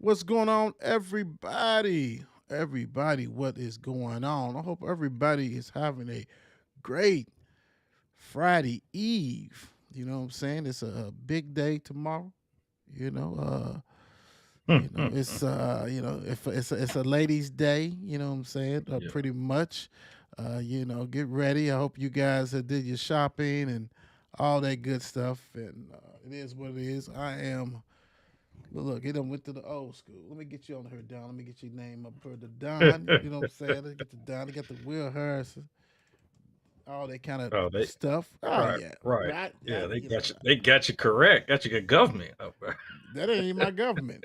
What's going on, everybody? Everybody, what is going on? I hope everybody is having a great Friday Eve. You know what I'm saying? It's a big day tomorrow. You know, it's if it's a ladies' day. You know what I'm saying? Yeah. Pretty much. Get ready. I hope you guys did your shopping and all that good stuff. And it is what it is. I am. But look, he done went to the old school. Let me get you on here, Don. Let me get your name up for the Don. You know what I'm saying? Let's get the Don. They got the Will Harrison, all that kind of Oh, they stuff. Oh right, yeah, right. right. Yeah, they You know got you they got you correct. Got you good government up there. that ain't even my government.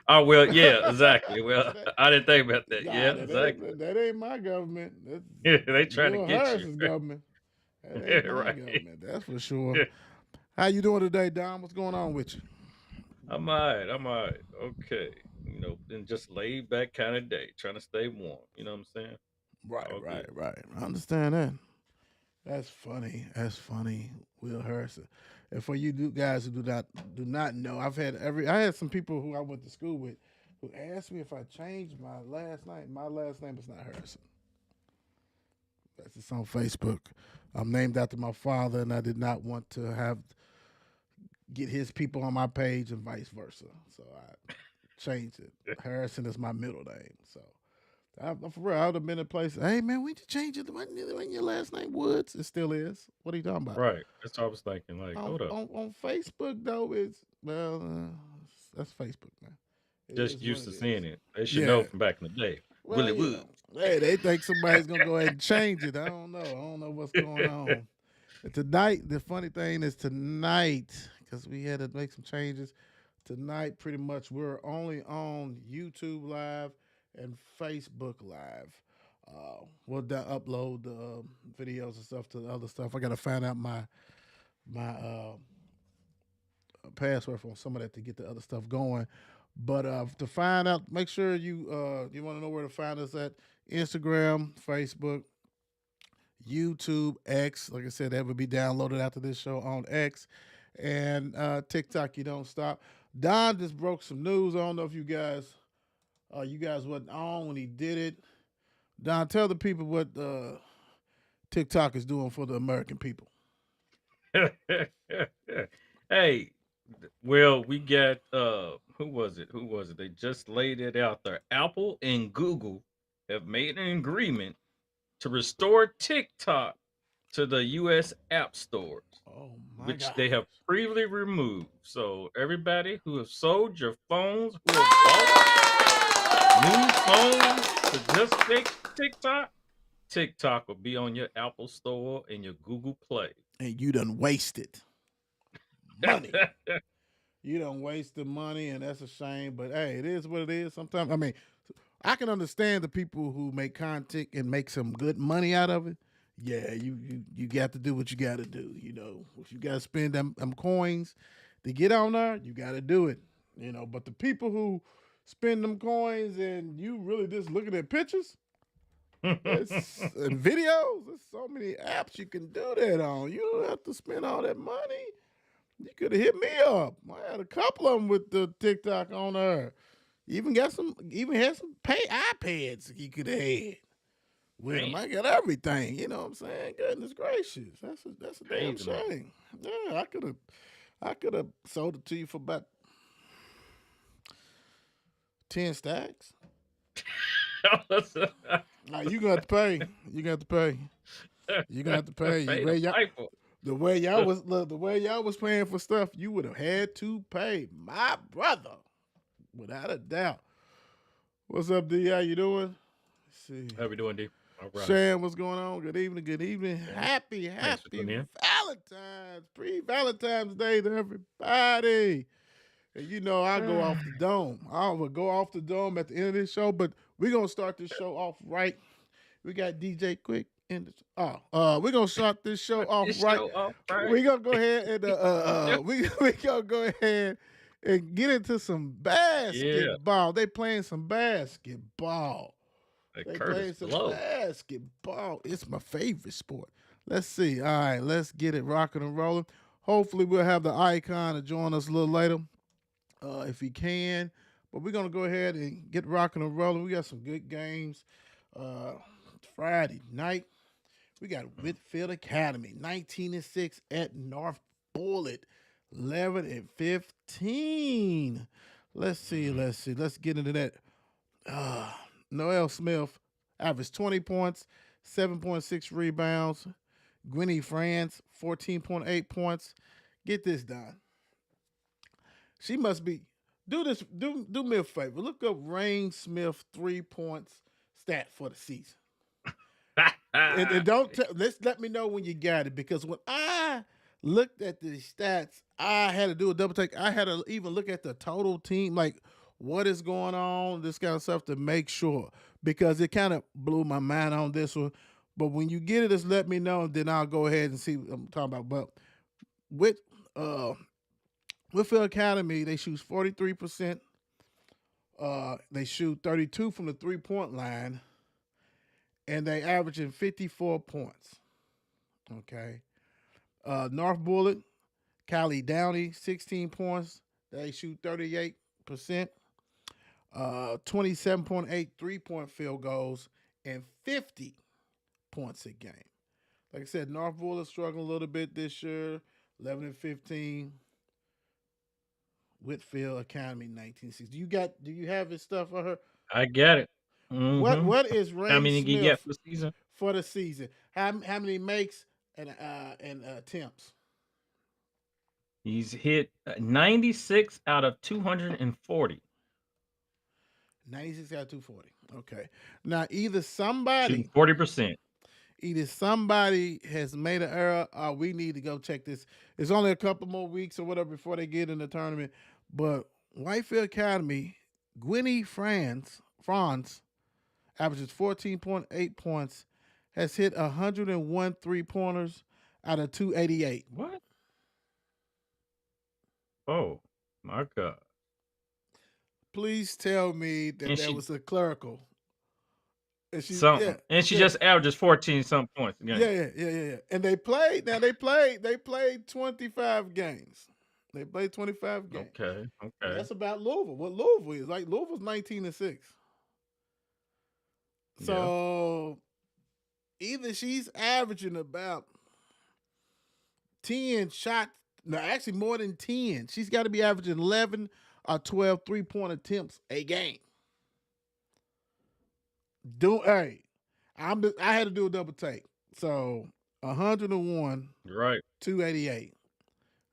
Oh, well, yeah, exactly. Well, that, I didn't think about that. nah, Yeah, that exactly. ain't that ain't my government. That's Yeah, they trying to Will get you. Harrison's government. That ain't my Right. government. That's for sure. How you doing today, Don? What's going on with you? I'm alright. Okay. Been just laid back kind of day, trying to stay warm. You know what I'm saying? Right, All right, good. right. I understand that. That's funny. That's funny. Will Harrison. And for you guys who do not know, I had some people who I went to school with who asked me if I changed my last name. My last name is not Harrison. That's just on Facebook. I'm named after my father, and I did not want to have get his people on my page and vice versa. So I changed it. Harrison is my middle name. So for real, I would have been in a place. Hey man, we need to change it. Wasn't your last name Woods? It still is. What are you talking about? Right. That's what I was thinking. Like, On hold up. on Facebook though, it's well, that's Facebook, man. It Just is what used it to is. seeing it. They should know Yeah. from back in the day. Well, Willie Wood. hey, they think somebody's gonna go ahead and change it. I don't know. I don't know what's going on. And tonight, the funny thing is tonight, because we had to make some changes. Tonight, pretty much, we're only on YouTube Live and Facebook Live. We'll upload the videos and stuff to the other stuff. I got to find out my password from some of that to get the other stuff going. But to find out, make sure you want to know where to find us at Instagram, Facebook, YouTube, X. Like I said, that would be downloaded after this show on X, and TikTok. You don't stop. Don just broke some news. I don't know if you guys wasn't on when he did it. Don, tell the people what TikTok is doing for the American people. Hey, well, we got who was it? Who was it? They just laid it out there. Apple and Google have made an agreement to restore TikTok to the US App Stores, Oh my which God. they have previously removed. So everybody who have sold your phones, who have bought new phones to just fix TikTok, TikTok will be on your Apple Store and your Google Play. And you done wasted money. You don't waste the money, and that's a shame. But hey, it is what it is. Sometimes, I mean, I can understand the people who make content and make some good money out of it. Yeah, you got to do what you got to do. If you got to spend them coins to get on there, you got to do it. But the people who spend them coins and you really just looking at pictures, it's and videos. There's so many apps you can do that on. You don't have to spend all that money. You could have hit me up. I had a couple of them with the TikTok on there. Even had some pay iPads you could have had with them. Man, I got everything. You know what I'm saying? Goodness gracious, that's a damn crazy man. shame. Yeah, I could have sold it to you for about 10 stacks. Now you gonna have to pay. You gonna have to pay. You gonna have to pay. Pay the piper. The way y'all was paying for stuff, you would have had to pay, my brother, without a doubt. What's up, D? How you doing? Let's see. How we doing, D? All right. Shan, what's going on? Good evening, good evening. Yeah. Happy, Thanks for happy tuning in. Valentine's, pre-Valentine's Day to everybody. And I'll go off the dome. I will go off the dome at the end of this show, but we're gonna start this show off right. We got DJ Quick in the we're gonna start this show off This right. show off right. We're gonna go ahead and we gonna go ahead and get into some Yeah, basketball. They playing some basketball. like They Curtis playing some Blow. basketball. It's my favorite sport. Let's see. All right, let's get it rocking and rolling. Hopefully, we'll have the icon to join us a little later, if he can. But we're gonna go ahead and get rocking and rolling. We got some good games. Uh, Friday night, we got Whitfield Academy, 19-6 at North Bullitt, 11-15. Let's see. Let's get into that. Uh, Noel Smith averaged 20 points, 7.6 rebounds. Gwenny France, 14.8 points. Get this done. She must be. Do this. Do me a favor. Look up Rain Smith 3 points stat for the season. And don't let me know when you got it, because when I looked at the stats, I had to do a double take. I had to even look at the total team, like what is going on, this kind of stuff, to make sure, because it kind of blew my mind on this one. But when you get it, just let me know, and then I'll go ahead and see what I'm talking about. But with Whitfield Academy, they shoot 43%. They shoot 32 from the 3-point line, and they averaging 54 points. Okay. North Bullitt, Callie Downey, 16 points. They shoot 38%. 27.8 3-point field goals, and 50 points a game. Like I said, North Bullitt struggling a little bit this year, 11-15. Whitfield Academy, 1960. Do you have his stuff for her? I get it. What is How Rain many did you get Smith for the season? for the season? How many makes and attempts? He's hit 96 out of 240. 96 out of 240. Okay. Now Shooting somebody 40%. has made an error, or we need to go check this. It's only a couple more weeks or whatever before they get in the tournament. But Whitefield Academy, Gwenny Franz averages 14.8 points, has hit 101 3-pointers out of 288. What? Oh, my God. Please tell me that And that she was a clerical. And she, something. And she yeah, just averages 14 something points a game. yeah. And they played 25 games. They played 25 games. Okay. That's about Louisville. What Louisville is like, Louisville's 19-6. Yeah. So either she's averaging about 10 shots, no, actually more than 10. She's got to be averaging 11 or 12 3-point attempts a game. I had to do a double take. So 101, Right. 288.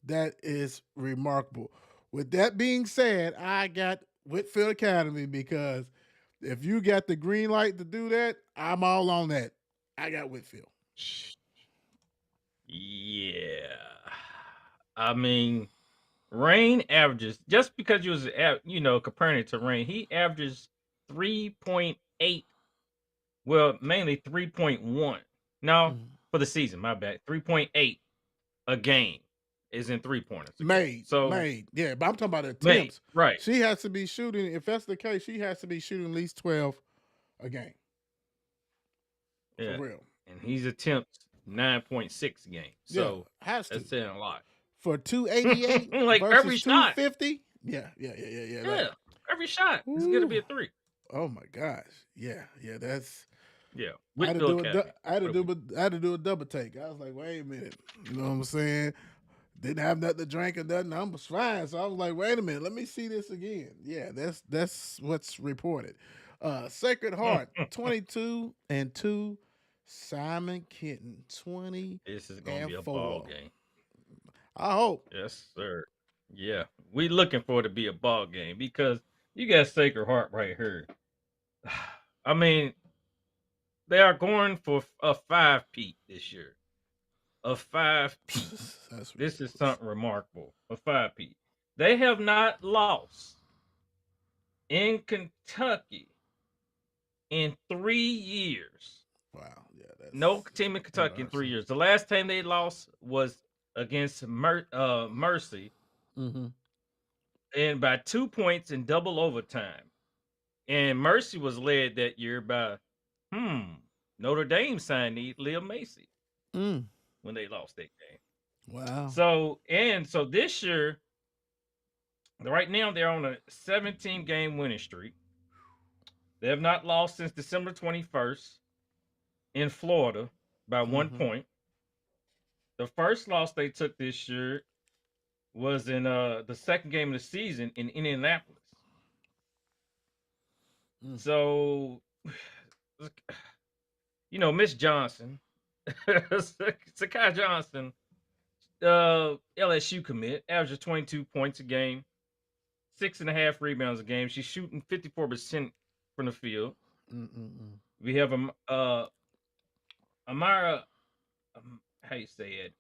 That is remarkable. With that being said, I got Whitfield Academy, because if you got the green light to do that, I'm all on that. I got Whitfield. Yeah. I mean, Rain averages, just because you was comparing it to Rain, he averages 3.8. Well, mainly 3.1. No, for the season, my bad. 3.8 a game is in 3-pointers. Made. Yeah, but I'm talking about attempts. Right. She has to be shooting, if that's the case, she has to be shooting at least 12 a game. Yeah. For real. And he's attempts 9.6 games. So has to. that's saying a lot. For 288 like versus every shot. 250? Yeah. Yeah, every shot is going to be a 3. Oh my gosh. Yeah, that's. Yeah. I had to do a double take. I was like, wait a minute. You know what I'm saying? Didn't have nothing to drink or nothing. I was fine. So I was like, wait a minute, let me see this again. Yeah, that's what's reported. Sacred Heart, 22-2. Simon Kenton, 20. This is gonna be a ball game. I hope. Yes, sir. Yeah. We looking for it to be a ball game, because you got Sacred Heart right here. I mean, they are going for a 5-peat this year. A 5-peat. This is something remarkable. A 5-peat. They have not lost in Kentucky in 3 years. Wow. Yeah. No team in Kentucky in 3 years. The last time they lost was against Mercy. And by 2 points in double overtime. And Mercy was led that year by Notre Dame signee Leah Macy when they lost that game. Wow. So this year, Right now, they're on a 17-game winning streak. They have not lost since December 21st in Florida by 1 point. The first loss they took this year was in the second game of the season in Indianapolis. So, Miss Johnson, Sakai Johnson, LSU commit, averages 22 points a game, 6.5 rebounds a game. She's shooting 54% from the field. We have Amara, how you say it?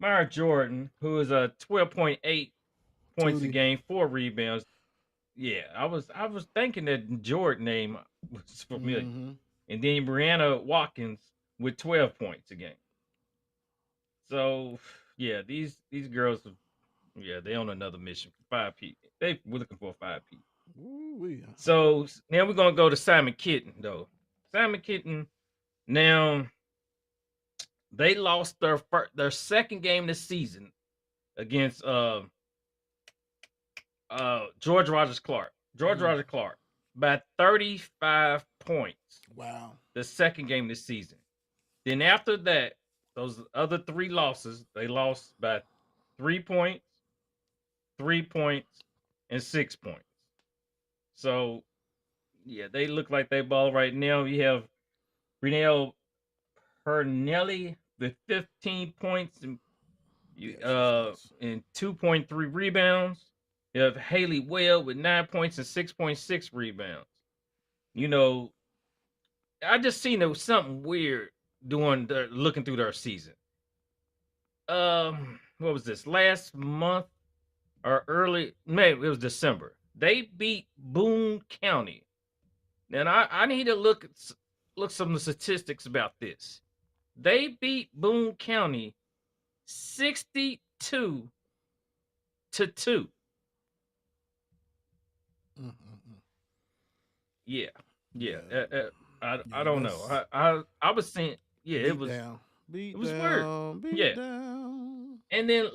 Amara Jordan, who is a 12.8 points a game, 4 rebounds. Yeah, I was thinking that Jordan name was familiar. And then Brianna Watkins with 12 points a game. So yeah, these girls, yeah, they on another mission for 5P. We're looking for 5P. So now we're gonna go to Simon Kitten though. Simon Kitten, now they lost their second game this season against George Rogers Clark. Rogers Clark by 35 points. Wow. The second game this season. Then after that, those other 3 losses, they lost by 3 points, 3 points, and 6 points. So yeah, they look like they ball right now. You have Renelle Pernelli with 15 points and 2.3 rebounds. You have Haley Webb with 9 points and 6.6 rebounds. I just seen there was something weird looking through their season. What was this? Last month or early? Maybe it was December. They beat Boone County. And I need to look some of the statistics about this. They beat Boone County 62-2. Yeah. I don't know. I was saying, yeah, it was down. It was weird. Yeah. And then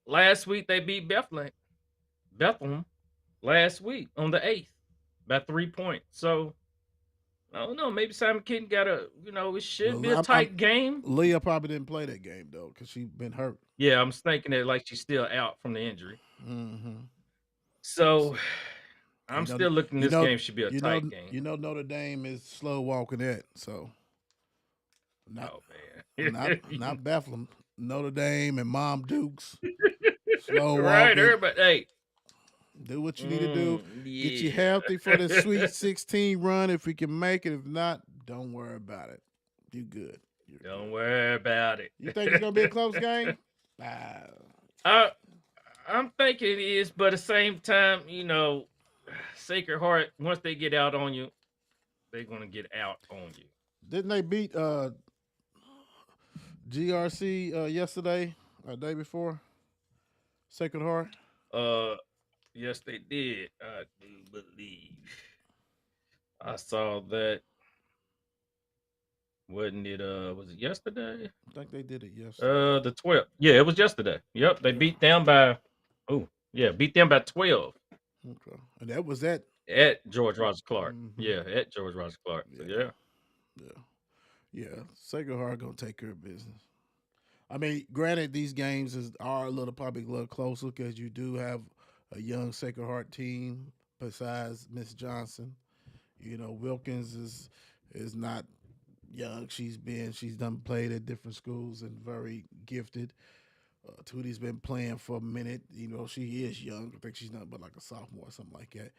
last week they beat Bethlehem last week on the 8th by 3 points. So I don't know. Maybe Simon Kitten got it should be a tight game. Leah probably didn't play that game though because she's been hurt. Yeah, I'm thinking that like she's still out from the injury. So I'm still looking. This game should be a tight game. Notre Dame is slow walking that. So not Bethlehem, Notre Dame and Mom Dukes. Slow walking. Right, everybody. Hey, do what you need to do. Yeah. Get you healthy for the Sweet 16 run if we can make it. If not, don't worry about it. You good. Don't worry about it. You think it's gonna be a close game? I'm thinking it is, but at the same time, Sacred Heart, once they get out on you, they're gonna get out on you. Didn't they beat GRC yesterday or day before? Sacred Heart? Yes, they did. I do believe. I saw that. Wasn't it was it yesterday? I think they did it yesterday. The 12th. Yeah, it was yesterday. Yep, they beat them by 12. Okay. And that was at George Rogers Clark. Yeah, at George Rogers Clark. So, yeah. Sacred Heart gonna take care of business. I mean, granted, these games are probably a little closer because you do have a young Sacred Heart team besides Miss Johnson. Wilkins is not young. She's done played at different schools and very gifted. Tootie's been playing for a minute. She is young. I think she's not but like a sophomore or something like that.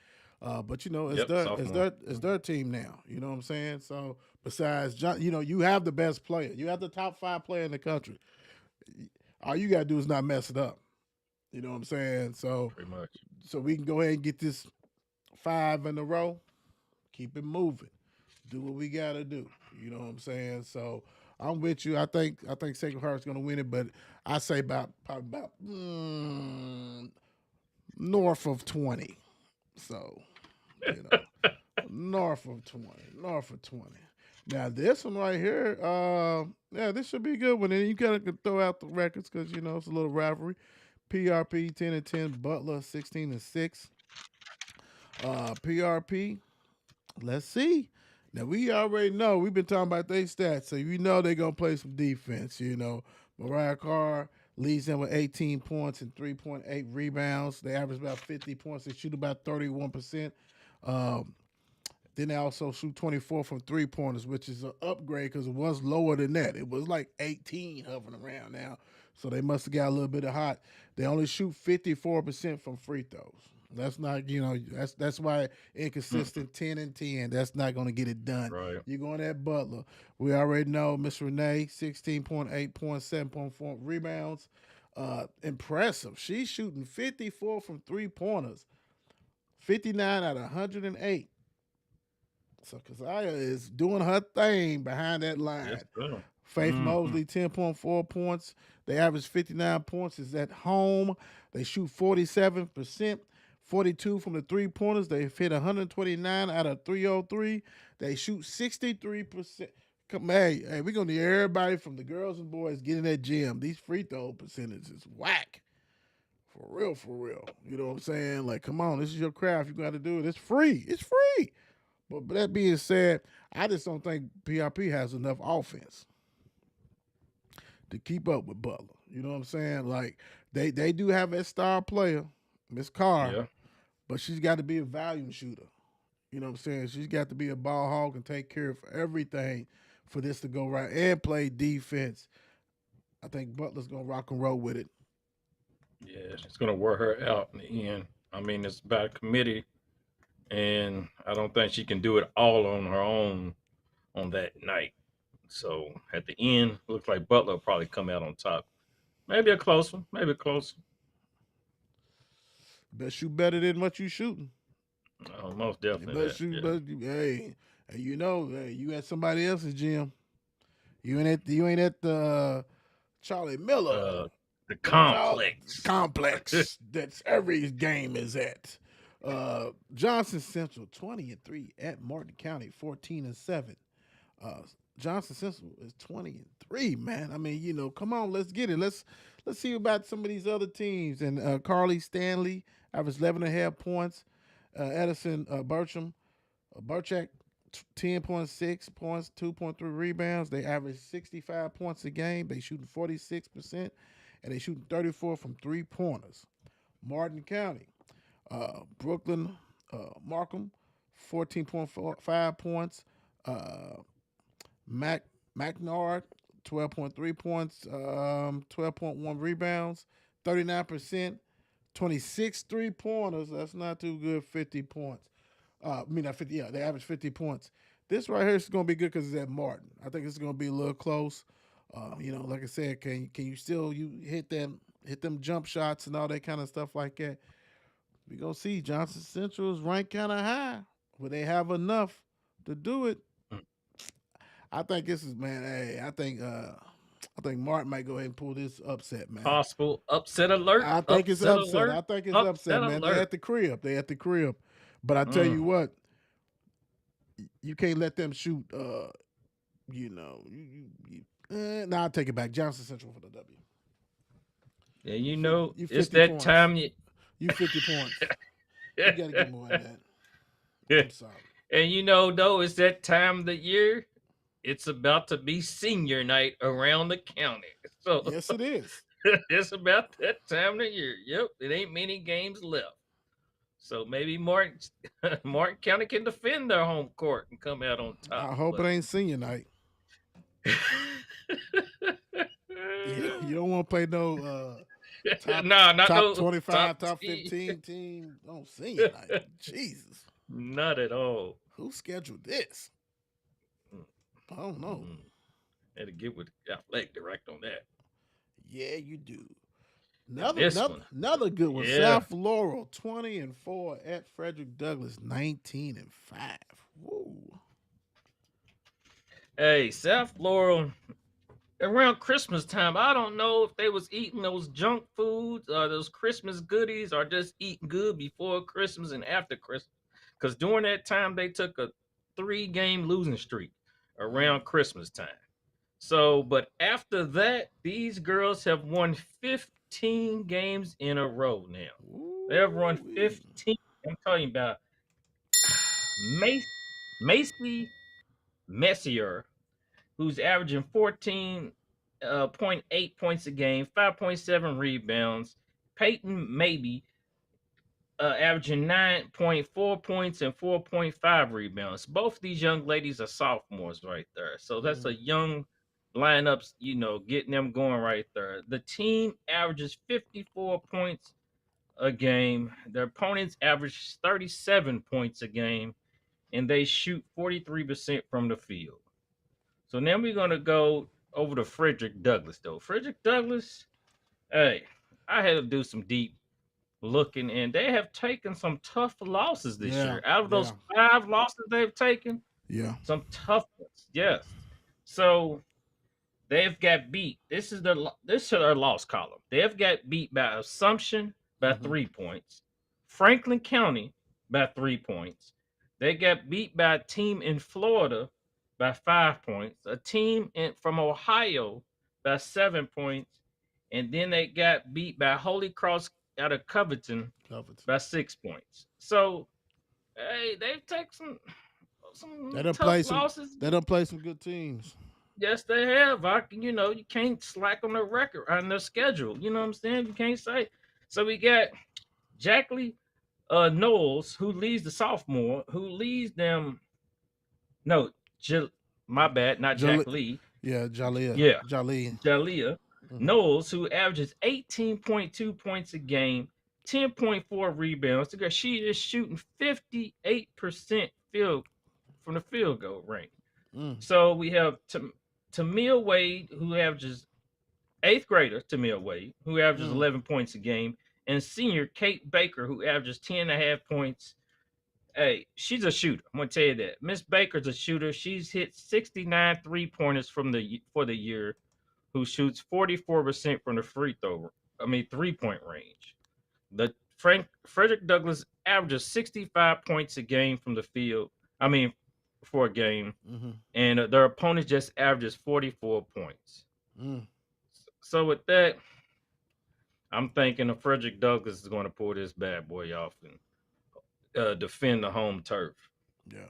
But it's their team now. You know what I'm saying? So besides John, you have the best player. You have the top 5 player in the country. All you gotta do is not mess it up. You know what I'm saying? So pretty much. So we can go ahead and get this 5 in a row. Keep it moving. Do what we gotta do. You know what I'm saying? So I'm with you. I think Sacred Heart's gonna win it, but I say probably about north of 20. So north of 20. Now this one right here, this should be a good one. And you gotta throw out the records because it's a little rivalry. PRP 10-10, Butler 16-6. PRP, let's see. Now we already know we've been talking about their stats, so you know they're gonna play some defense. Mariah Carr leads them with 18 points and 3.8 rebounds. They average about 50 points. They shoot about 31%. Um, then they also shoot 24 from 3 pointers, which is an upgrade because it was lower than that. It was like 18 hovering around now. So they must have got a little bit of hot. They only shoot 54% from free throws. That's not, that's why inconsistent 10-10. That's not going to get it done. Right. You're going at Butler. We already know Miss Renee, 16.8 points, 7.4 rebounds. Impressive. She's shooting 54 from 3 pointers, 59 out of 108. So Keziah is doing her thing behind that line. Yes, sir. Faith Mhm. Mosley, 10.4 points. They average 59 points. Is at home. They shoot 47%, 42 from the 3 pointers. They've hit 129 out of 303. They shoot 63%. Come, hey, we're going to need everybody from the girls and boys get in that gym. These free throw percentages is whack. For real, for real. You know what I'm saying? Like, come on, this is your craft. You got to do it. It's free. It's free. But that being said, I just don't think PRP has enough offense to keep up with Butler. You know what I'm saying? Like they do have that star player, Miss Carr, Yeah. but she's got to be a volume shooter. You know what I'm saying? She's got to be a ball hog and take care of everything for this to go right and play defense. I think Butler's gonna rock and roll with it. Yeah, it's gonna wear her out in the end. I mean, it's about a committee, and I don't think she can do it all on her own on that night. So at the end, looks like Butler will probably come out on top. Maybe a close one. Maybe a close Best shoot better than what you shooting. one. Most You definitely better that. shoot Yeah. better. Hey, you at somebody else's gym. You ain't at the Charlie Miller The complex. complex. That's every game is at. Johnson Central 20-3 at Martin County 14-7. Uh, Johnson Central is 20-3, man. I mean, come on, let's get it. Let's see about some of these other teams. And Carly Stanley averaged 11.5 points. Edison Burchak 10.6 points, 2.3 rebounds. They average 65 points a game. They shooting 46%, and they shooting 34 from 3 pointers. Martin County, Brooklyn Markham, 14.5 points. Mac McNard, 12.3 points, 12.1 rebounds, 39%, 26 3 pointers. That's not too good. 50 points. Not 50. Yeah, they average 50 points. This right here is going to be good because it's at Martin. I think it's going to be a little close. Like I said, can you still hit them jump shots and all that kind of stuff like that? We gonna see Johnson Central is ranked kind of high. Will they have enough to do it? Mm. I think this is, man. Hey, I think Martin might go ahead and pull this upset, man. Possible upset alert. I think it's Upset upset. alert. I think it's Upset upset, man. They alert. at the crib. They at the crib. But I tell you Mm. what, you can't let them shoot. Nah, I'll take it back. Johnson Central for the W. Yeah, you You know, you it's 50 that points. time. You, You 50 points. You got to get more than that. I'm sorry. and you know, though, it's that time of the year. It's about to be senior night around the county. So Yes, it is. it's about that time of the year. Yep, it ain't many games left. So maybe Martin County can defend their home court and come out on top. I hope But it ain't senior night. You don't want to play no top nah, not top no 25, top top 10. 15 team on senior night. Jesus. Not at all. Who scheduled this? I don't know. Mm. Had to get with the athletic director on that. Yeah, you do. And this one, Another good one. yeah. South Laurel 20-4 at Frederick Douglass 19-5. Woo. Hey, South Laurel, around Christmas time, I don't know if they was eating those junk foods or those Christmas goodies or just eating good before Christmas and after Christmas. Because during that time, they took a 3-game losing streak around Christmas time. So, but after that, these girls have won 15 games in a row now. They have run Ooh-wee. 15. I'm talking about Macy Messier, who's averaging 14.8 points a game, 5.7 rebounds. Peyton Maybe averaging 9.4 points and 4.5 rebounds. Both these young ladies are sophomores right there. So that's a Mhm. young lineups, getting them going right there. The team averages 54 points a game. Their opponents average 37 points a game, and they shoot 43% from the field. So now we're going to go over to Frederick Douglass, though. Frederick Douglass, hey, I had to do some deep looking, and they have taken some tough losses this Yeah, year. Out of those yeah, 5 losses they've taken, yeah. some tough ones. Yes. So they've got beat. This is their loss column. They've got beat by Assumption by Hmm. 3 points, Franklin County by 3 points. They got beat by a team in Florida by 5 points, a team from Ohio by 7 points, and then they got beat by Holy Cross out of Covington Covered. by 6 points. So hey, they've taken They some don't tough play some. losses. They don't play some good teams. Yes, they have. You can't slack on their record on their schedule. You know what I'm saying? You can't say. So we got Jackley Knowles, who leads the sophomore, who leads them. No, my bad, not Jali- Jack Lee. yeah, Jalea. Yeah, Jali. Jalea Hmm. Knowles, who averages 18.2 points a game, 10.4 rebounds. She is shooting 58% field from the field goal range. Mm. So we have Tamil Wade, who averages eighth grader Tamil Wade, who averages Mm. 11 points a game, and senior Kate Baker, who averages 10.5 points. Hey, she's a shooter. I'm gonna tell you that. Miss Baker's a shooter. She's hit 69 3-pointers for the year, who shoots 44% from the I mean 3-point range. The Frederick Douglass averages 65 points a game from the field. I mean, for a game, Hmm. and their opponent just averages 44 points. Mm. So with that, I'm thinking the Frederick Douglass is going to pull this bad boy off and defend the home turf. Yeah.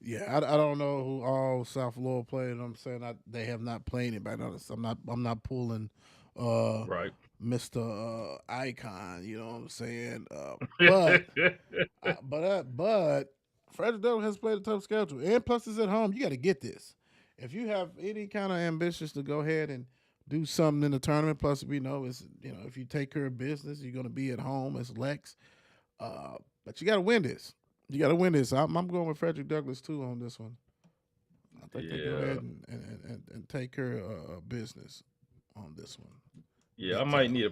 Yeah, I don't know who all South Florida played. I'm saying they have not played anybody. I'm not pulling uh Right. Mr. Icon, you know what I'm saying? But Frederick Douglass has played a tough schedule. And plus it's at home. You gotta get this. If you have any kind of ambitions to go ahead and do something in the tournament, plus we know if you take care of business, you're gonna be at home as Lex. But you gotta win this. You got to win this. I'm going with Frederick Douglass too on this one. I think they go Yeah. ahead and take care of business on this one, Yeah, I big might time. need to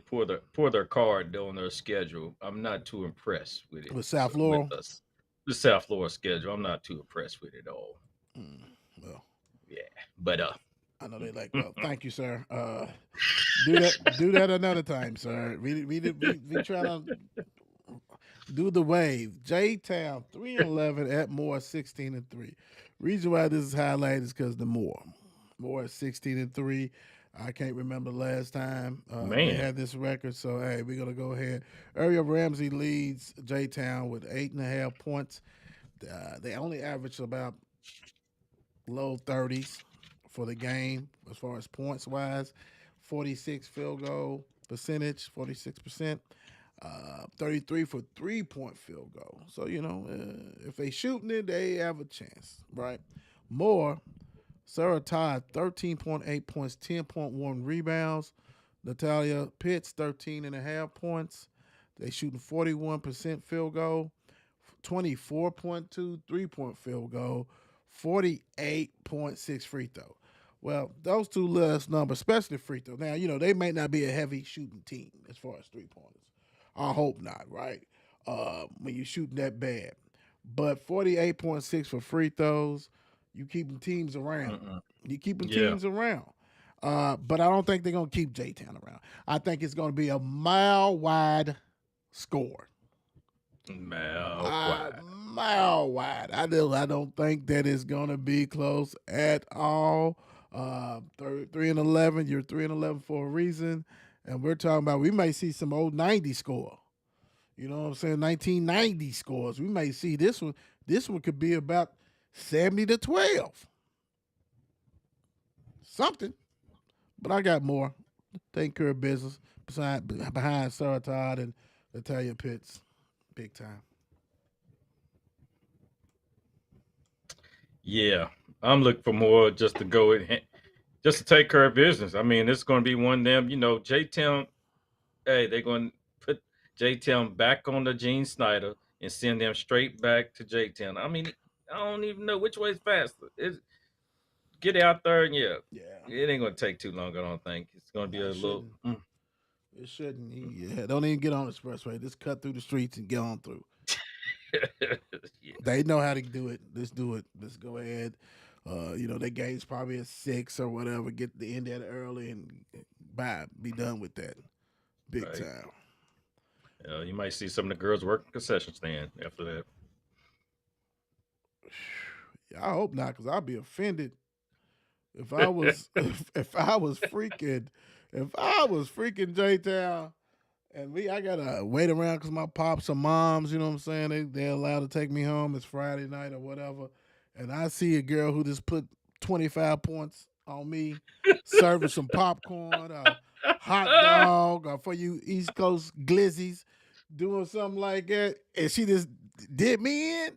pour their card though on their schedule. I'm not too impressed with it. With So South with Laurel, us, the South Florida schedule, I'm not too impressed with it at all. mm, well, Yeah, but I know they like. Well, thank you, sir. Do that another time, sir. We try to do the wave. J Town 3-11 at Moore 16-3. Reason why this is highlighted is because the Moore 16-3. I can't remember the last time they man, had this record. So hey, we're gonna go ahead. Ariel Ramsey leads J Town with 8.5 points. They only average about low 30s for the game as far as points wise. 46 field goal percentage, 46%. 33 for 3-point field goal. So, if they shooting it, they have a chance, right? More, Sarah Todd, 13.8 points, 10.1 rebounds. Natalia Pitts, 13.5 points. They shooting 41% field goal, 24.2 3-point field goal, 48.6 free throw. Well, those two last numbers, especially free throw. Now, they may not be a heavy shooting team as far as 3-pointers. I hope not, right? When you're shooting that bad. But 48.6 for free throws, you keeping teams around. mm-mm. You keeping Yeah, teams around. But I don't think they're gonna keep J Town around. I think it's gonna be a mile wide score. man, why? Mile wide. I don't think that is gonna be close at all. 3-11. You're 3-11 for a reason. And we're talking about we may see some old 90 score. You know what I'm saying? 1990 scores. We may see this one. This one could be about 70-12. Something. But I got more. Taking care of business behind Sarah Todd and Natalia Pitts. Big time. Yeah, I'm looking for more just to go in, just to take care of business. I mean, it's going to be one of them. J Town. Hey, they're going to put J Town back on the Gene Snyder and send them straight back to J Town. I mean, I don't even know which way is faster. Get out there and yeah, Yeah. it ain't going to take too long. I don't think it's going to be No, a it little. shouldn't. It shouldn't. Yeah, don't even get on the expressway. Just cut through the streets and get on through. Yeah, They know how to do it. Let's do it. Let's go ahead. Their game's probably at 6 or whatever. Get the end at early and bye. Be done with that. Big right. time. You might see some of the girls working concession stand after that. I hope not, because I'd be offended if I was if I was freaking J Town and I gotta wait around because my pops or moms, you know what I'm saying? They're allowed to take me home. It's Friday night or whatever, and I see a girl who just put 25 points on me, serving some popcorn, a hot dog, or for you East Coast glizzies, doing something like that, and she just did me in.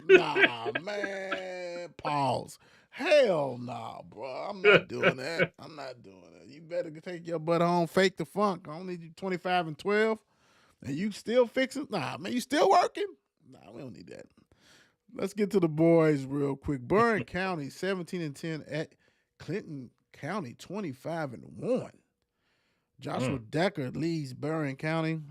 Nah, man. Pause. Hell nah, bro. I'm not doing that. I'm not doing that. You better take your butt home, fake the funk. I don't need you 25 and 12. And you still fixing? Nah, man, you still working? Nah, we don't need that. Let's get to the boys real quick. Burn County 17 and 10 at Clinton County 25 and 1. Joshua Mm, Decker leads Burn County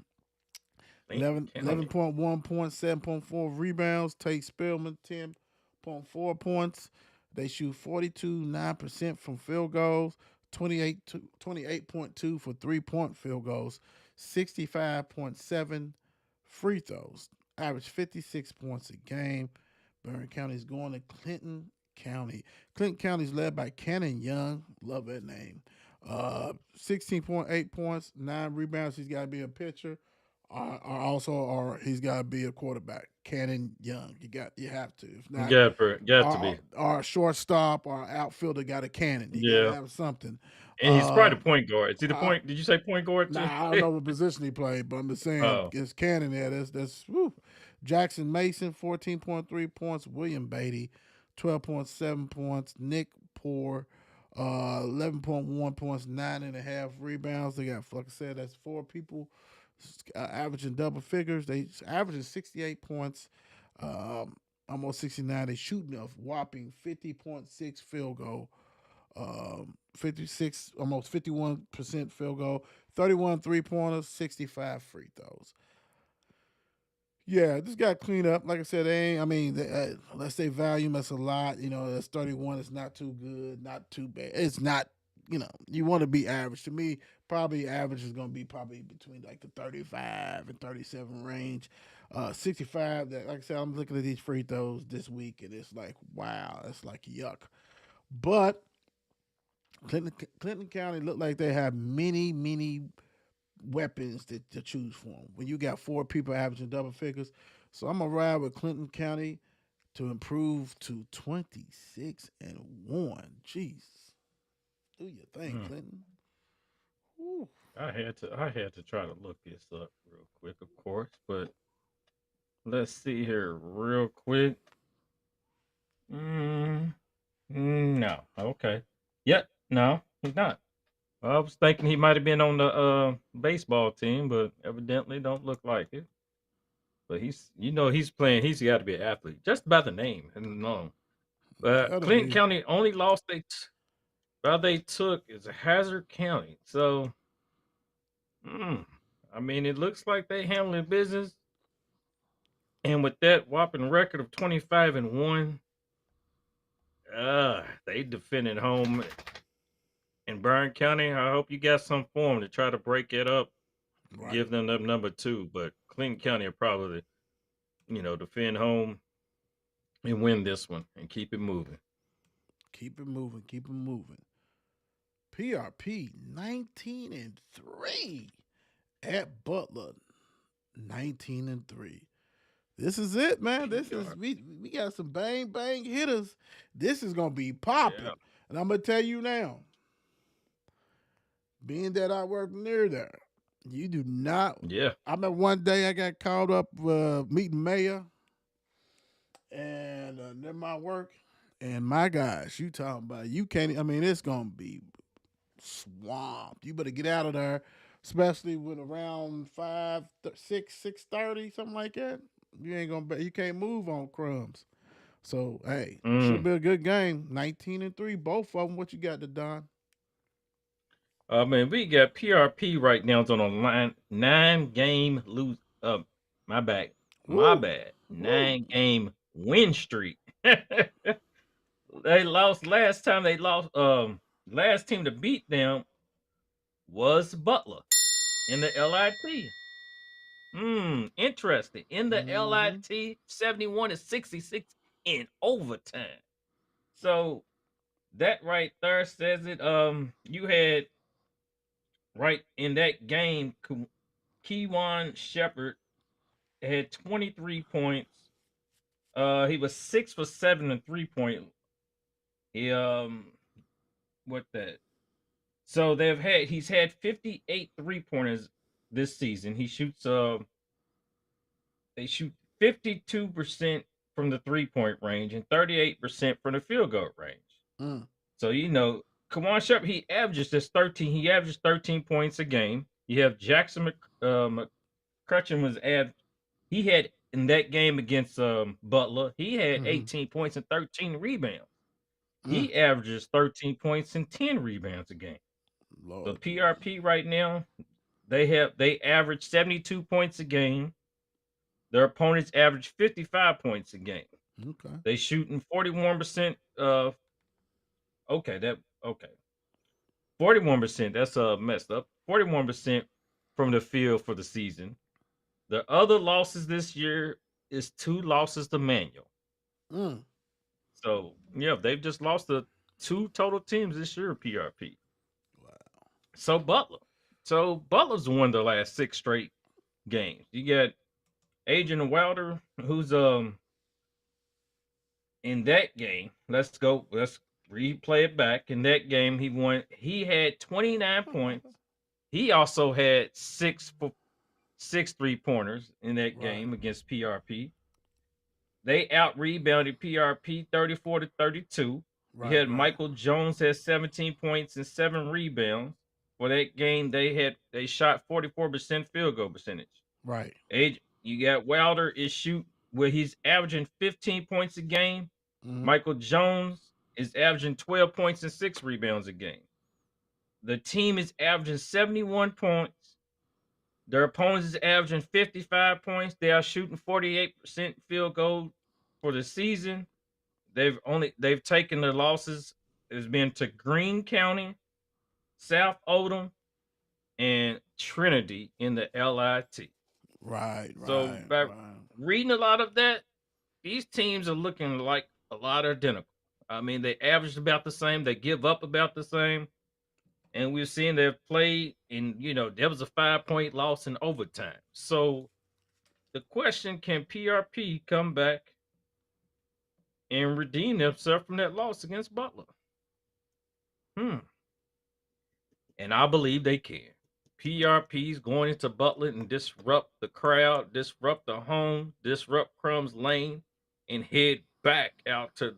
Lincoln County. 11.1 points, 7.4 rebounds. Tate Spillman, 10.4 points. They shoot 42.9% from field goals, 28.2 for 3-point field goals, 65.7 free throws. Average 56 points a game. Barron County is going to Clinton County. Clinton County is led by Cannon Young. Love that name. 16.8 points, 9 rebounds. He's got to be a pitcher or he's got to be a quarterback. Cannon Young, you have to. If not, Got to be. our shortstop or outfielder got a cannon. He got to Yeah. have something. And he's probably Uh, the point guard. Is he the uh, point? Did you say point guard too? I don't know what position he played, but I'm just saying Oh, it's cannon there. That's whew. Jackson Mason, 14.3 points. William Beatty, 12.7 points. Nick Poor, 11.1 points, 9.5 rebounds. They got, like I said, that's 4 people averaging double figures. They averaging 68 points, almost 69. They shooting a whopping 50.6 field goal, 56, almost 51% field goal, 31 3-pointers, 65 free throws. Yeah, just got to clean up. Like I said, they ain't, I mean, let's say volume, that's a lot. That's 31. It's not too good, not too bad. It's not, you want to be average. To me, probably average is going to be probably between like the 35 and 37 range. 65, that, like I said, I'm looking at these free throws this week, and it's like, wow, it's like yuck. But Clinton County looked like they have many, many weapons to choose from. When you got 4 people averaging double figures, so I'm gonna ride with Clinton County to improve to 26 and 1. Jeez, do your thing, mm. Clinton. Woo. I had to try to look this up real quick, of course, but let's see here real quick. Mm, no. Okay. Yep. No, he's not. I was thinking he might have been on the baseball team, but evidently don't look like it. But he's playing. He's got to be an athlete, just by the name and no. But Gotta Clinton be. County only lost they took is Hazard County. So, mm, I mean, it looks like they handling business. And with that whopping record of 25 and 1, they defended home in Bryan County. I hope you got some form to try to break it up, Right. give them number 2. But Clinton County will probably, defend home and win this one and keep it moving. Keep it moving. Keep it moving. PRP 19-3 at Butler 19-3. This is it, man. This is PR. we got some bang bang hitters. This is gonna be Yeah. popping. And I'm gonna tell you now, being that I work near there, you do not. Yeah. I remember one day I got called up meeting mayor and near my work, and my gosh, you talking about you can't. I mean, it's gonna be swamped. You better get out of there, especially when around 6:30, something like that. You ain't gonna be, you can't move on crumbs. So hey, should Mm. be a good game. 19-3, both of them. What you got to Don? Man, we got PRP right now. It's on a 9-game lose. My bad. My Woo, bad. woo. 9-game win streak. They lost last time. They lost. Last team to beat them was Butler in the LIT. Interesting. In the Mm-hmm. LIT, 71-66 in overtime. So that right there says it. You had right in that game, Kewan Shepherd had 23 points. He was 6 for 7 and 3-point. He what that? So he's had 58 3-pointers this season. They shoot 52% from the 3-point range and 38% from the field goal range. Mm. So Kawan Shepherd, he averages 13 points a game. You have Jackson McCutcheon he had in that game against Butler, he had Mm-hmm. 18 points and 13 rebounds. Mm. He averages 13 points and 10 rebounds a game. So Lord Jesus. PRP right now, they average 72 points a game. Their opponents average 55 points a game. Okay. They shooting 41%. Okay. 41%. That's messed up. 41% from the field for the season. The other losses this year is 2 losses to Manual. Mm. So yeah, they've just lost to 2 total teams this year. PRP. Wow. So Butler's won the last 6 straight games. You got Adrian Wilder, who's in that game. Let's replay it back. In that game, he had 29 points. He also had 6 3-pointers in that Right. game against PRP. They out rebounded PRP 34-32. You Right. had Right. Michael Jones had 17 points and 7 rebounds. For that game, they shot 44% field goal percentage. Right. You got Wilder where he's averaging 15 points a game. Mm-hmm. Michael Jones is averaging 12 points and 6 rebounds a game. The team is averaging 71 points. Their opponents is averaging 55 points. They are shooting 48% field goal for the season. They've taken their losses. It's been to Greene County, South Odom, and Trinity in the LIT. Right. So Right. by Right. reading a lot of that, these teams are looking like a lot identical. I mean, they averaged about the same. They give up about the same. And we've seen they've played there was a 5-point loss in overtime. So the question, can PRP come back and redeem themselves from that loss against Butler? And I believe they can. PRP's going into Butler and disrupt the crowd, disrupt the home, disrupt Crumb's lane, and head back out to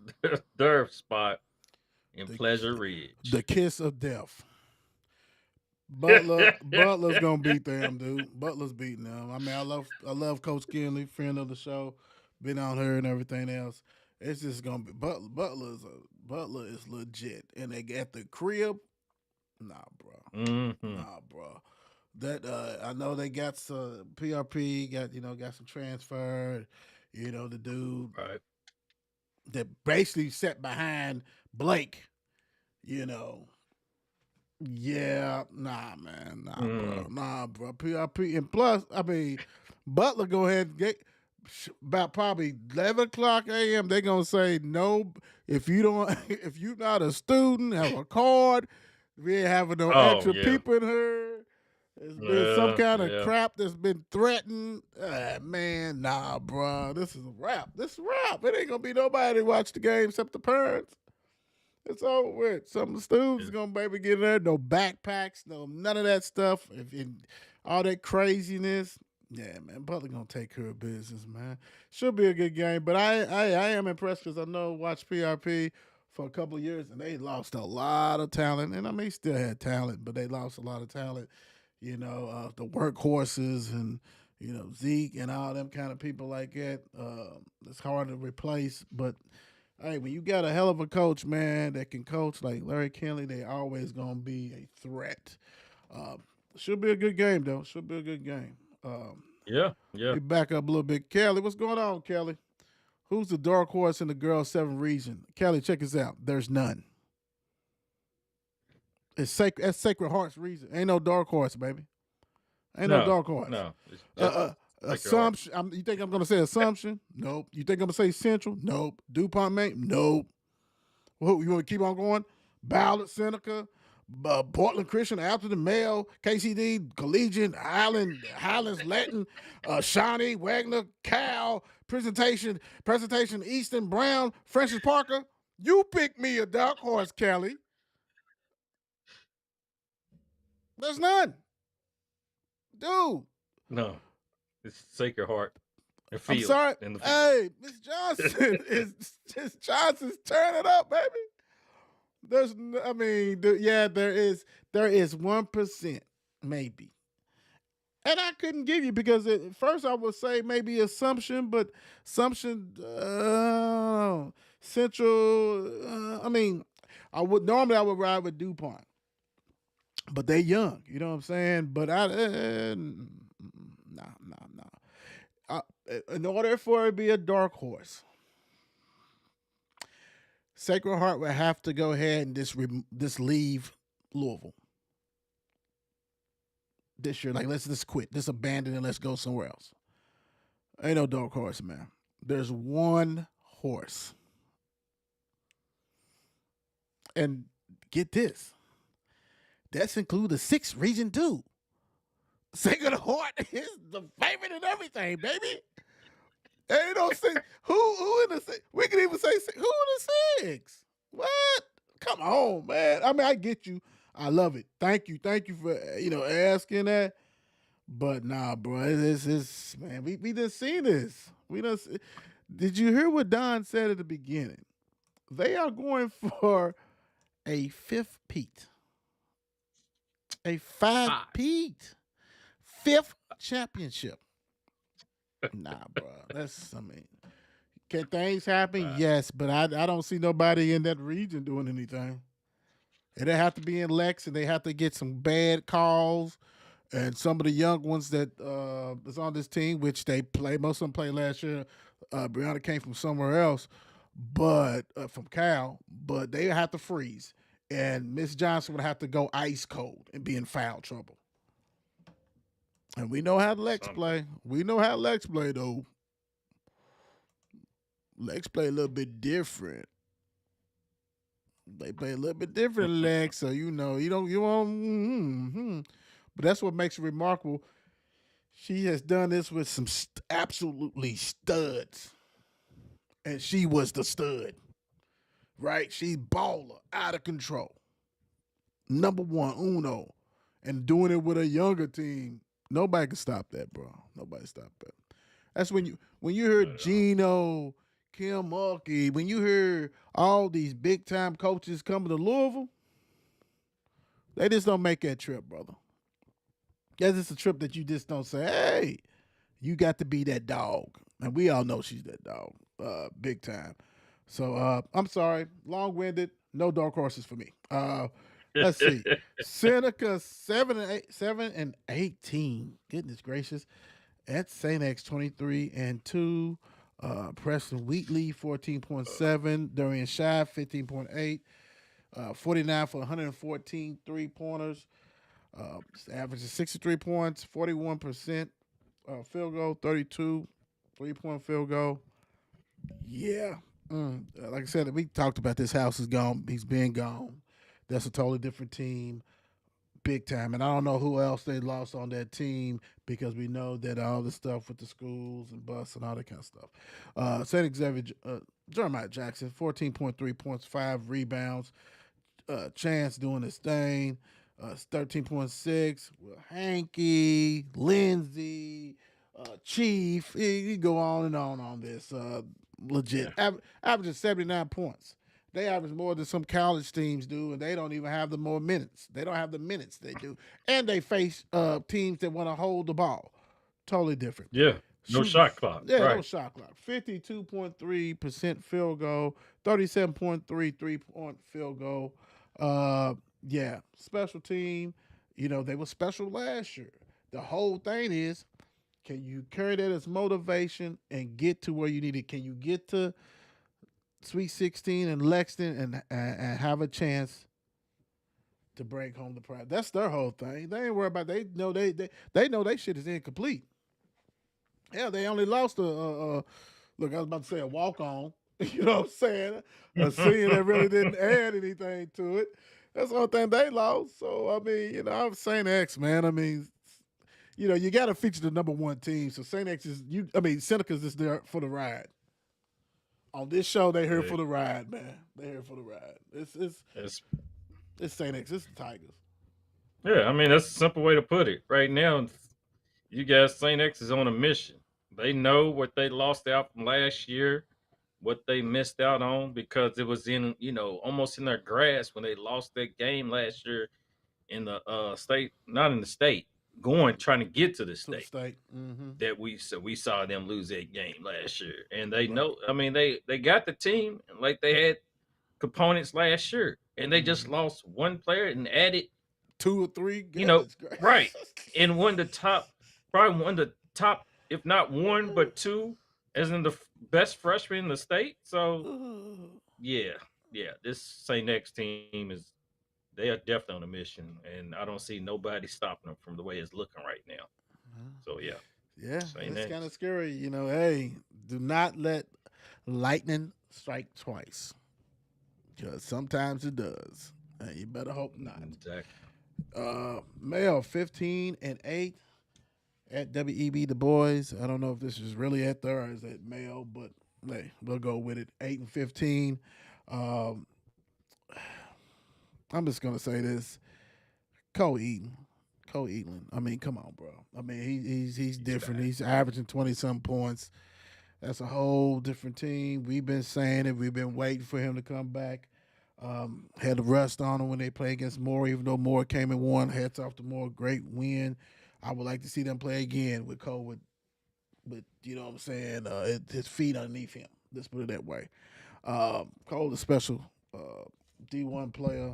their spot in Pleasure Ridge. The kiss of death. Butler's gonna beat them, dude. Butler's beating them. I mean, I love Coach Kinley, friend of the show, been on her and everything else. It's just gonna be Butler is legit, and they got the crib. Nah, bro. Mm-hmm. Nah, bro. That I know they got some PRP, got some transfer. The dude Right. that basically sat behind Blake. Yeah, nah, man, nah, bro. PRP, and plus, I mean, Butler go ahead and get about probably 11 o'clock a.m. They gonna say no if you don't if you're not a student, have a card. We ain't having no Oh extra yeah. people in her. There's been some Yeah. kind of Yeah. crap that's been threatened. Man, nah, bro. This is a wrap. This is a wrap. It ain't gonna be nobody to watch the game except the parents. It's over with. Some of the students Yeah. gonna maybe get in there. No backpacks, no none of that stuff. All that craziness. Yeah, man. Butler gonna take care of business, man. Should be a good game. But I am impressed because I know watched PRP for a couple of years and they lost a lot of talent. And I mean, still had talent, but they lost a lot of talent. The workhorses and Zeke and all them kind of people like that. It's hard to replace, but hey, when you got a hell of a coach, man, that can coach like Larry Kinley, they always gonna be a threat. Uh, should be a good game though. Should be a good game. Yeah. Yeah. We back up a little bit. Kelly, what's going on, Kelly? Who's the dark horse in the girls' seven region? Kelly, check us out. There's none. It's sacred. That's Sacred Heart's region. Ain't no dark horse, baby. Ain't no No. dark horse. No. It's Uh, just uh, Sacred Heart. Assumption. You think I'm gonna say Assumption? Nope. You think I'm gonna say Central? Nope. DuPont, Maine? Nope. Well, you want to keep on going? Ballard, Seneca, Portland Christian, Alton, Mayo, KCD, Collegiate, Highlands, Latin, Shawnee, Wagner, Cal, presentation, Easton, Brown, Francis Parker. You pick me a dark horse, Kelly. There's none, dude. No. It's Sacred Heart and I'm Field sorry. in the field. Hey, Miss Johnson is Johnson's turning up, baby. There is 1% maybe, and I couldn't give you because at first I would say maybe Assumption, but Assumption Central. I would ride with DuPont, but they young. You know what I'm saying? But no. In order for it to be a dark horse, Sacred Heart would have to go ahead and just leave Louisville this year. Like, let's just quit, just abandon it. Let's go somewhere else. Ain't no dark horse, man. There's one horse, and get this. That's include the 6th region too. Sacred Heart is the favorite in everything, baby. Ain't no 6. Who in the 6? We can even say 6. Who in the 6? What? Come on, man. I mean, I get you. I love it. Thank you for asking that. But nah, bro, it's man. We done seen this. Did you hear what Don said at the beginning? They are going for a 5th Pete, a 5-peat, 5th championship. Nah, bro. Can things happen? Yes, but I don't see nobody in that region doing anything. It'll have to be in Lex, and they have to get some bad calls. And some of the young ones that is on this team, which they play, most of them played last year. Brianna came from somewhere else, but from Cal, but they have to freeze. And Miss Johnson would have to go ice cold and be in foul trouble. And we know how Lex play. We know how Lex play, though. Lex play a little bit different. They play a little bit different, Lex. So you want. But that's what makes it remarkable. She has done this with some absolutely studs, and she was the stud, right? She's baller, out of control, number one, uno, and doing it with a younger team. Nobody can stop that, bro. Nobody stop that. That's when you heard Gino, Kim Mulkey, when you hear all these big time coaches coming to Louisville, they just don't make that trip, brother. That's just a trip that you just don't say, hey, you got to be that dog. And we all know she's that dog, big time. So I'm sorry, long winded, no dark horses for me. Let's see. Seneca 7-18. Goodness gracious. At St. X 23-2. Preston Wheatley 14.7. Dorian Shive 15.8. 49 for 114 3-pointers. Average is 63 points, 41% field goal, 32 3-point field goal. Yeah. Like I said, we talked about this house is gone. He's been gone. That's a totally different team, big time. And I don't know who else they lost on that team because we know that all the stuff with the schools and bus and all that kind of stuff. St. Xavier, Jeremiah Jackson, 14.3 points, 5 rebounds. Chance doing his thing. 13.6. Well, Hanky, Lindsay, Chief. You go on this. Legit. Yeah. Averaging 79 points. They average more than some college teams do, and they don't even have the more minutes. They don't have the minutes they do. And they face teams that want to hold the ball. Totally different. Yeah. No Shooting, shot clock. yeah, no Right. shot clock. 52.3% field goal, 37.3 3-point field goal. Yeah, special team. They were special last year. The whole thing is, can you carry that as motivation and get to where you need it? Can you get to Sweet 16 in Lexington and have a chance to bring home the prize? That's their whole thing. They ain't worried about. They know they know they shit is incomplete. Yeah, they only lost look. I was about to say a walk on. You know what I'm saying? A scene that really didn't add anything to it. That's the only thing they lost. So I mean, I'm Saint X, man. I mean, you got to feature the number one team. So Saint X is you. I mean, Seneca's is there for the ride. On this show, they here Yeah. for the ride, man. They here for the ride. It's, It's Saint X. It's the Tigers. yeah. I mean, that's a simple way to put it. Right now, you guys, Saint X is on a mission. They know what they lost out from last year, what they missed out on because it was in, almost in their grasp when they lost that game last year in the state, not in the state, trying to get to the To the state. state. Mm-hmm. That we saw them lose that game last year, and they Right. know. I mean, they got the team like they had components last year, and they just lost one player and added, 2 or 3. you know, Goodness gracious. right, and probably one of the top, if not one but two, as in the best freshman in the state. So yeah, this Saint X team they are definitely on a mission, and I don't see nobody stopping them from the way it's looking right now. So yeah, Yeah, Saint it's kind X. of scary. Hey, do not let lightning strike twice because sometimes it does. And you better hope not. Exactly. Male 15-8 at WEB the boys. I don't know if this is really at there or is it male, but hey, we'll go with it. 8-15. Um, I'm just gonna say this: Cole Eaton. Cole Eaton. I mean, come on, bro. I mean, he's different. back. He's averaging 20-some points. That's a whole different team. We've been saying it. We've been waiting for him to come back. Had the rust on him when they played against Moore, even though Moore came and won. Hats off to Moore. Great win. I would like to see them play again with Cole with you know what I'm saying, his feet underneath him. Let's put it that way. Cole is special. D1 player.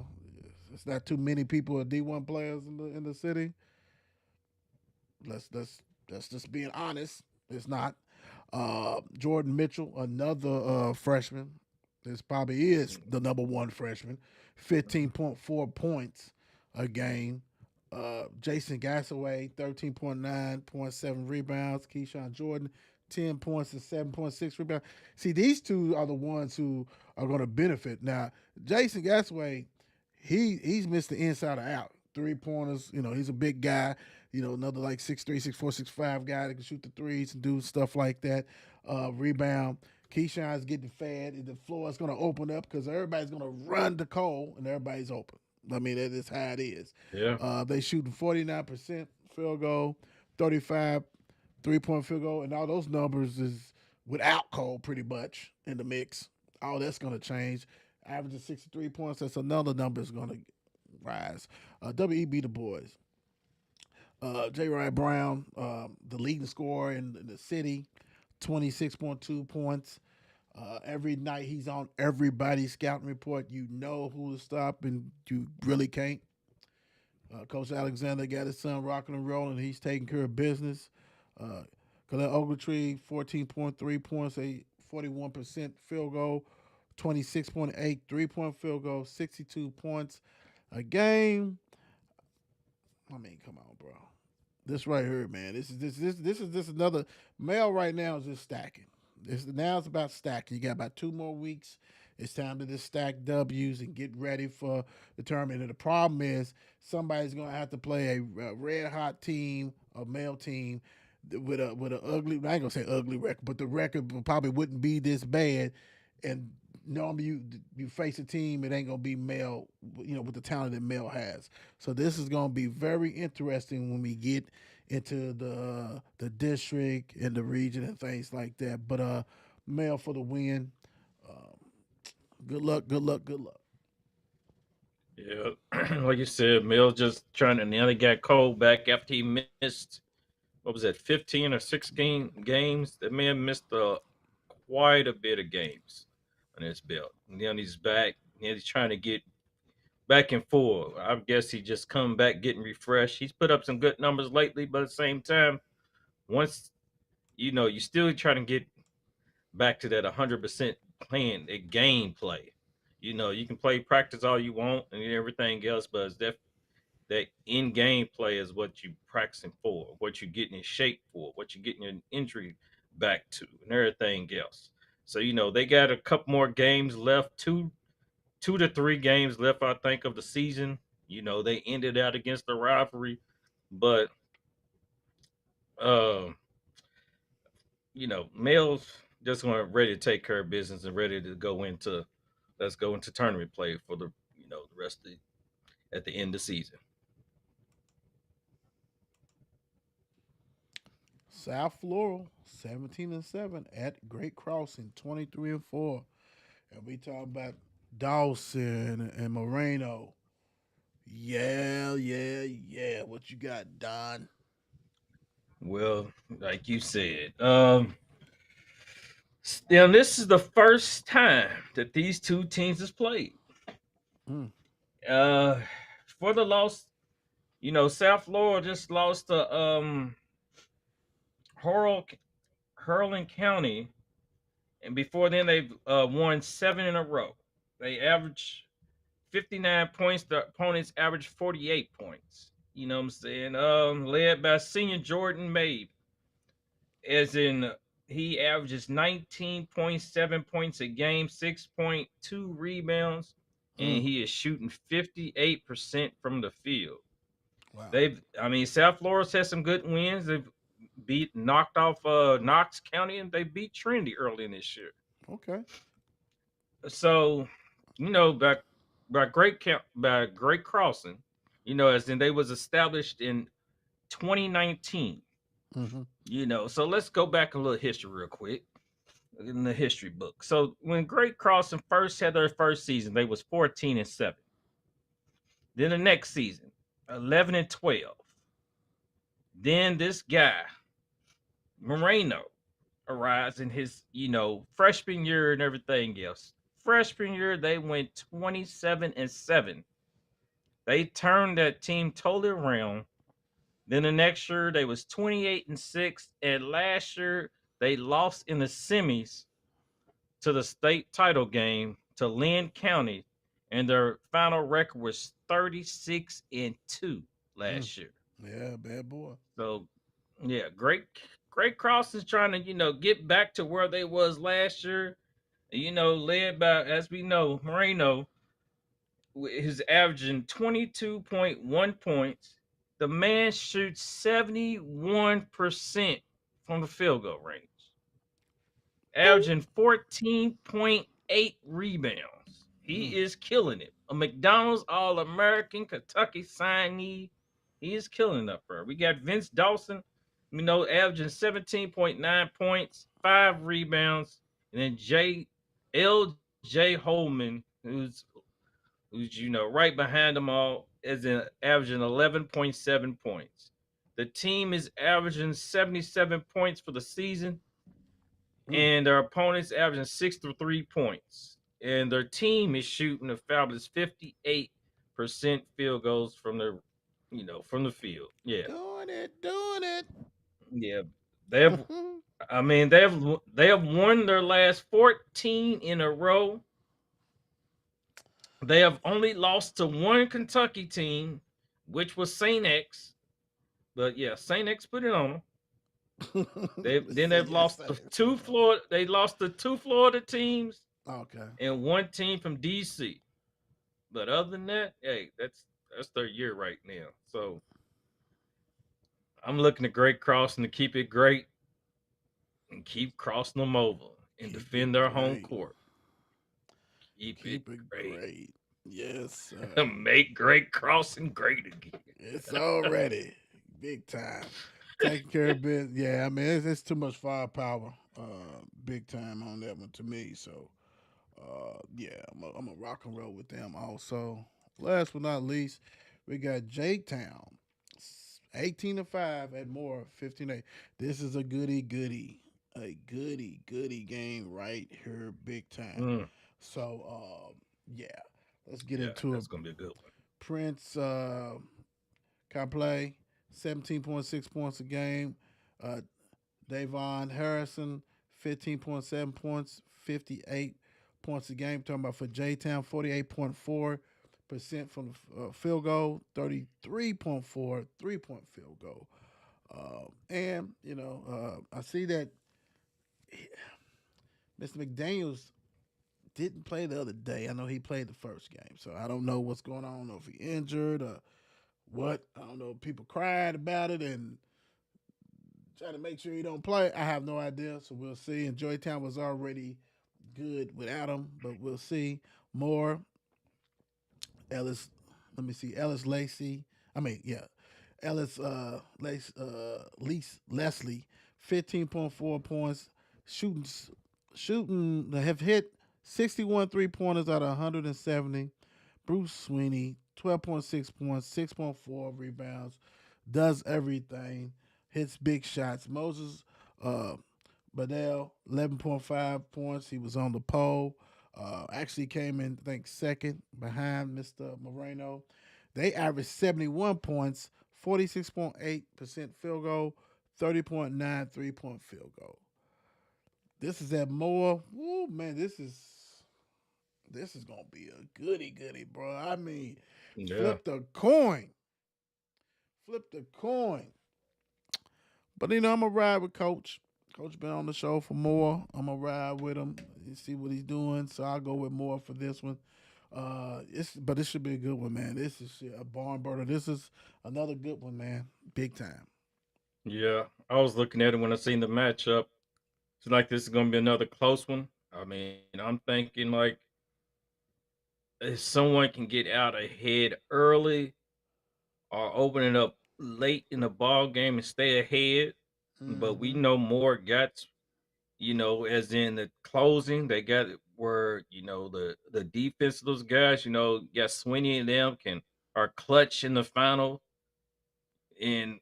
It's not too many people are D1 players in the city. Let's just being honest. It's not. Jordan Mitchell, another freshman. This probably is the number one freshman. 15.4 points a game. Jason Gassaway, 13.9.7 rebounds. Keyshawn Jordan, 10 points and 7.6 rebounds. See, these two are the ones who are going to benefit. Now, Jason Gassaway, he's missed the inside or out. 3-pointers, he's a big guy. Another like 6'3", 6'4", 6'5" guy that can shoot the threes and do stuff like that. Rebound. Keyshawn's getting fed. And the floor is going to open up because everybody's going to run to Cole and everybody's open. I mean, that is how it is. Yeah. They shooting 49% field goal, 35 3-point field goal, and all those numbers is without Cole pretty much in the mix. All that's going to change. Averaging 63 points, that's another number is going to rise. WEB the boys. J. Ryan Brown, the leading scorer in the city, 26.2 points. Every night he's on everybody's scouting report. You know who to stop, and you really can't. Coach Alexander got his son rocking and rolling. He's taking care of business. Khalil Ogletree, 14.3 points, a 41% field goal, 26.8 3-point field goal, 62 points a game. I mean, come on, bro. This right here, man. This is just another male right now is just stacking. Now it's about stacking. You got about 2 more weeks. It's time to just stack W's and get ready for the tournament. And the problem is somebody's going to have to play a red hot team, a male team with a ugly. I ain't gonna say ugly record, but the record probably wouldn't be this bad. And normally you face a team, it ain't gonna be male, with the talent that male has. So this is gonna be very interesting when we get into the district and the region and things like that. But male for the win. Um, good luck, good luck, good luck. Yeah, like you said, Mill just trying to. Now they got Cole back after he missed, what was that, 15 or 16 games? That man missed quite a bit of games on his belt. Now he's back. Now he's trying to get back and forth. I guess he just come back getting refreshed. He's put up some good numbers lately, but at the same time, once you still trying to get back to that 100% playing a game play. You can play practice all you want and everything else, but it's that in game play is what you practicing for, what you're getting in shape for, what you're getting your injury back to, and everything else. So they got a couple more games left, two to three games left, I think, of the season. They ended out against the rivalry, but um, males just want ready to take care of business and ready to go into let's go into tournament play for the rest of at the end of the season. South Floral, 17-7 at Great Crossing, 23-4. And we talking about Dawson and Moreno. Yeah, yeah, yeah. What you got, Don? Well, like you said, now this is the first time that these two teams has played. Mm, Uh, for the loss, South Florida just lost to Hurl, Hurling County, and before then they've won seven in a row. They average 59 points. The opponents average 48 points. You know what I'm saying? Led by senior Jordan Mabe, as in he averages 19.7 points a game, 6.2 rebounds, and mm. he is shooting 58% from the field. Wow. South Florida's had some good wins. They've knocked off Knox County, and they beat Trinity early in this year. Okay. So, by Great Crossing, as in they was established in 2019. Mm-hmm. So let's go back a little history real quick in the history book. So when Great Crossing first had their first season, they was 14-7. Then the next season, 11-12. Then this guy Moreno arrives in his freshman year and everything else. Freshman year they went 27-7. They turned that team totally around. Then the next year they was 28-6, and last year they lost in the semis to the state title game to Lynn County, and their final record was 36-2 Mm. last year. Yeah, bad boy. So yeah, Great Cross is trying to get back to where they was last year. Led by, as we know, Moreno is averaging 22.1 points. The man shoots 71% from the field goal range, Boom. averaging 14.8 rebounds. Mm. He is killing it. A McDonald's All American Kentucky signee. He is killing up there. We got Vince Dawson, averaging 17.9 points, 5 rebounds, and then L.J. Holman, who's right behind them all, is averaging 11.7 points. The team is averaging 77 points for the season, Mm. and their opponents averaging 63 points. And their team is shooting a fabulous 58% field goals from the field. Yeah, Doing it, doing it. yeah. They have. They have won their last 14 in a row. They have only lost to one Kentucky team, which was Saint X. But yeah, Saint X put it on them. They've Say yes, lost sir. to two Florida. They lost to two Florida teams, Okay. and one team from DC. But other than that, hey, that's their year right now. So I'm looking at Great Crossing to keep it great and keep crossing them over and Keep it defend their home great. court. Keep it Keep it great. great. Yes, sir. Make Great Crossing great again. It's already big time. Taking care of business. Yeah, I mean it's too much firepower. Big time on that one to me. So yeah, I'm a rock and roll with them also. Last but not least, we got Jake Town. 18-5 at more 15-8. This is a goody goody game right here, big time. Mm, So yeah, let's get yeah, into it. that's gonna be a good one. Prince can play 17.6 points a game. Uh, Davon Harrison 15.7 points, 58 points a game. Talking about for J Town 48.4% from the field goal, 33.4 3-point field goal. And I see that Mr. McDaniels didn't play the other day. I know he played the first game, so I don't know what's going on. I don't know if he injured or what. I don't know. People cried about it and trying to make sure he don't play. I have no idea, so we'll see. And Joytown was already good without him, but we'll see. More Ellis. Let me see. Ellis Lacey. I mean, yeah, Ellis Leslie, 15.4 points, shooting have hit 61 3-pointers out of 170. Bruce Sweeney, 12.6 points, 6.4 rebounds, does everything, hits big shots. Moses uh, Badell, 11.5 points. He was on the pole. Actually came in, I think, second behind Mr. Moreno. They averaged 71 points, 46.8% field goal, 30.9 3-point field goal. This is at Moore. Woo, man, this is gonna be a goody, bro. I mean, Yeah. flip the coin, flip the coin. But I'm gonna ride with Coach. Coach been on the show for more. I'm gonna ride with him and see what he's doing. So I'll go with more for this one. But this should be a good one, man. This is a barn burner. This is another good one, man. Big time. Yeah. I was looking at it when I seen the matchup. It's like this is gonna be another close one. I mean, I'm thinking like if someone can get out ahead early or open it up late in the ball game and stay ahead. But we Mm-hmm. know more got, as in the closing, they got it where, the defense of those guys, yeah, Sweeney and them are clutch in the final. And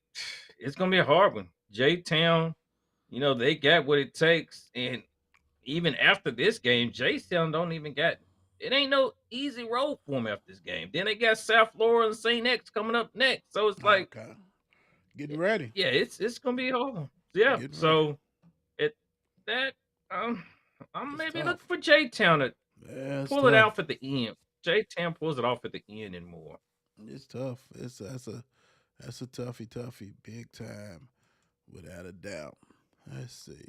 it's gonna be a hard one. J Town, they got what it takes. And even after this game, J Town don't even got it ain't no easy road for them after this game. Then they got South Florida and St. X coming up next. So it's like, Okay. Getting ready. yeah, it's gonna be hard. Yeah. Getting ready. So it that um I'm It's maybe looking tough. for J Town to Yeah, it's pull it tough. off at the end. J Town pulls it off at the end and more. It's tough. That's a toughie, big time, without a doubt. Let's see.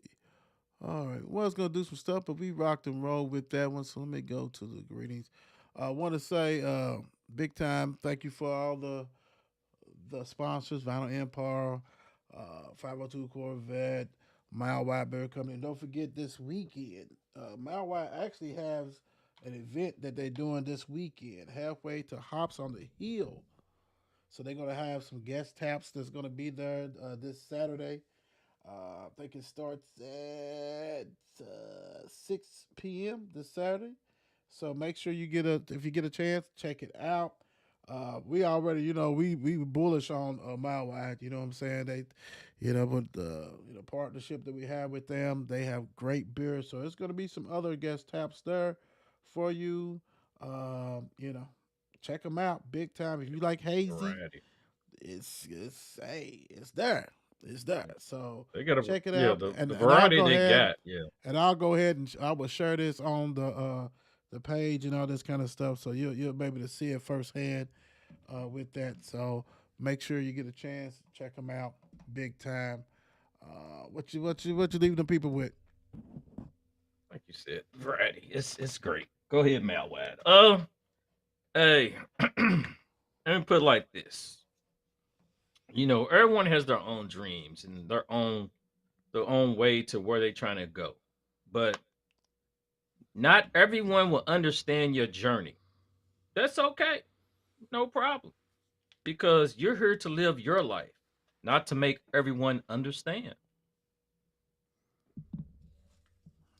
All right, was gonna do some stuff, but we rocked and rolled with that one. So let me go to the greetings. I want to say, big time. Thank you for all the sponsors: Vinyl Empire, 502 Corvette, Mile Wide Bear Company. And don't forget this weekend, Mile Wide actually has an event that they're doing this weekend, halfway to Hops on the Hill. So they're gonna have some guest taps that's gonna be there this Saturday. I think it starts at 6 p.m. this Saturday. So make sure if you get a chance, check it out. We already, we were bullish on Mile Wide. You know what I'm saying? With the partnership that we have with them, they have great beer. So it's going to be some other guest taps there for you. Um, you know, check them out big time. If you like hazy, Variety. it's there. It's there. So They got check it yeah, out, the and I'll variety go they ahead got. Yeah. and I'll go ahead and I will share this on the page and all this kind of stuff, so you'll be able to see it firsthand with that. So make sure you get a chance, check them out, big time. What you leaving the people with? Thank you, you said variety. It's great. Go ahead, Malwad. Hey, let me put it like this. Everyone has their own dreams and their own way to where they're trying to go. But not everyone will understand your journey. That's okay. No problem. Because you're here to live your life, not to make everyone understand.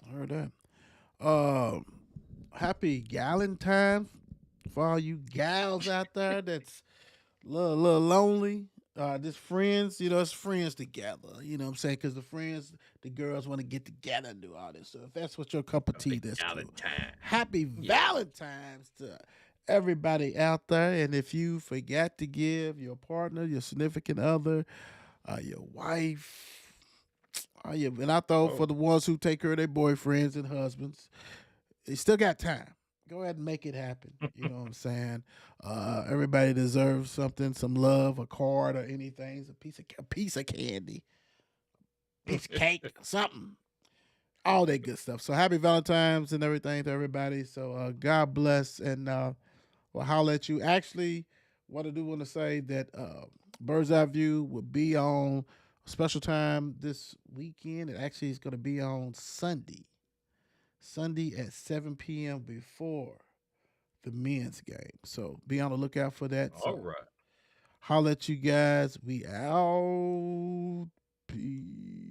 I heard that. Um, Happy Galentine's for all you gals out there that's little lonely. Just friends, it's friends together. You know what I'm saying? Because the girls want to get together and do all this. So if that's what your cup of tea, Happy that's cool. Valentine. Happy Yeah. Valentine's to everybody out there. And if you forgot to give your partner, your significant other, your wife, and I thought for Oh, the ones who take care of their boyfriends and husbands, they still got time. Go ahead and make it happen. You know what I'm saying? Everybody deserves something, some love, a card, or anything. A piece of candy, piece of cake, something. All that good stuff. So happy Valentine's and everything to everybody. So God bless and we'll holler at you. Actually, what I do want to say that Bird's Eye View will be on a special time this weekend. It actually is going to be on Sunday. Sunday at 7 p.m. before the men's game. So be on the lookout for that. all So right. holler at you guys. We out. Peace.